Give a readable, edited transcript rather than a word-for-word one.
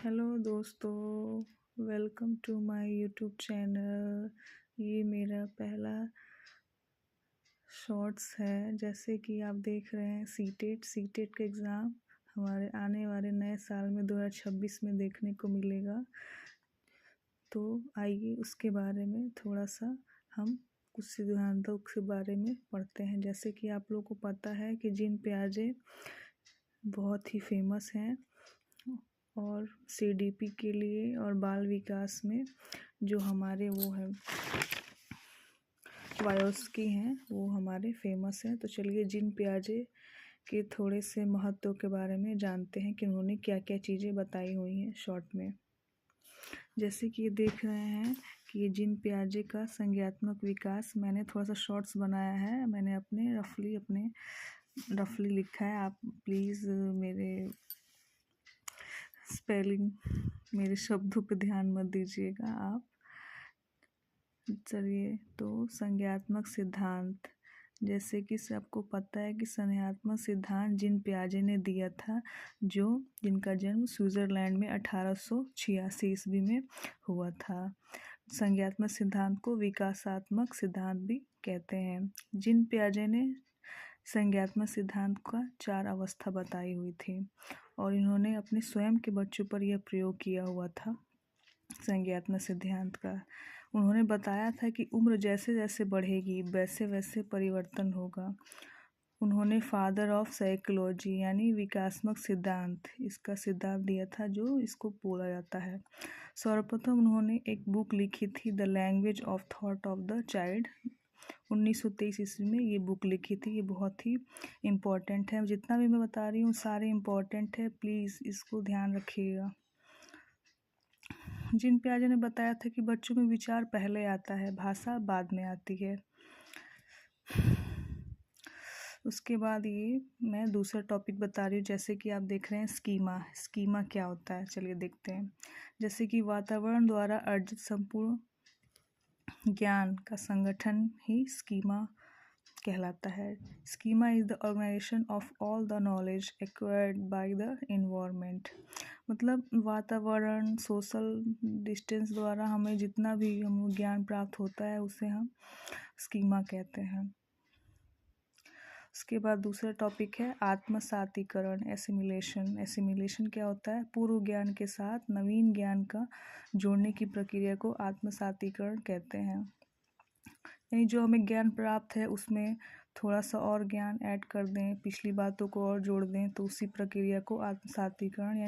Hello दोस्तों, welcome to my YouTube channel. ये मेरा पहला शॉर्ट्स है। जैसे कि आप देख रहे हैं, सीटेट का एग्ज़ाम हमारे आने वाले नए साल में 2026 में देखने को मिलेगा। तो आइए उसके बारे में थोड़ा सा हम कुछ सिद्धांतों के बारे में पढ़ते हैं। जैसे कि आप लोगों को पता है कि जीन पियाजे बहुत ही फेमस हैं और सीडीपी के लिए और बाल विकास में जो हमारे वो है वायोस्की हैं, वो हमारे फेमस हैं। तो चलिए जीन पियाजे के थोड़े से महत्व के बारे में जानते हैं कि उन्होंने क्या क्या चीज़ें बताई हुई हैं शॉर्ट में। जैसे कि ये देख रहे हैं कि ये जीन पियाजे का संज्ञात्मक विकास मैंने थोड़ा सा शॉर्ट्स बनाया है। मैंने अपने रफली लिखा है। आप प्लीज़ मेरे स्पेलिंग, मेरे शब्दों पे ध्यान मत दीजिएगा आप। चलिए, तो संज्ञात्मक सिद्धांत, जैसे कि सबको पता है कि संज्ञात्मक सिद्धांत जीन पियाजे ने दिया था, जिनका जन्म स्विट्ज़रलैंड में 1886 ईस्वी में हुआ था। संज्ञात्मक सिद्धांत को विकासात्मक सिद्धांत भी कहते हैं। जीन पियाजे ने संज्ञात्मक सिद्धांत का 4 अवस्था बताई हुई थी और इन्होंने अपने स्वयं के बच्चों पर यह प्रयोग किया हुआ था संज्ञात्मक सिद्धांत का। उन्होंने बताया था कि उम्र जैसे जैसे बढ़ेगी वैसे वैसे परिवर्तन होगा। उन्होंने फादर ऑफ साइकोलॉजी यानी विकासात्मक सिद्धांत, इसका सिद्धांत दिया था जो इसको बोला जाता है। सर्वप्रथम उन्होंने एक बुक लिखी थी, the language of thought of the child. 1923 ईस्वी में ये बुक लिखी थी। ये बहुत ही इम्पोर्टेंट है। जितना भी मैं बता रही हूँ सारे इम्पोर्टेंट है, प्लीज़ इसको ध्यान रखिएगा। जीन पियाजे ने बताया था कि बच्चों में विचार पहले आता है, भाषा बाद में आती है। उसके बाद ये मैं दूसरा टॉपिक बता रही हूँ। जैसे कि आप देख रहे हैं स्कीमा क्या होता है, चलिए देखते हैं। जैसे कि वातावरण द्वारा अर्जित संपूर्ण ज्ञान का संगठन ही स्कीमा कहलाता है। Schema is the organisation of all the knowledge acquired by the environment. मतलब वातावरण, सोशल डिस्टेंस द्वारा हमें जितना भी हम ज्ञान प्राप्त होता है उसे हम स्कीमा कहते हैं। उसके बाद दूसरा टॉपिक है आत्मसातीकरण, एसिमिलेशन क्या होता है? पूर्व ज्ञान के साथ नवीन ज्ञान का जोड़ने की प्रक्रिया को आत्मसातीकरण कहते हैं। यानी जो हमें ज्ञान प्राप्त है उसमें थोड़ा सा और ज्ञान ऐड कर दें, पिछली बातों को और जोड़ दें, तो उसी प्रक्रिया को आत्मसातीकरण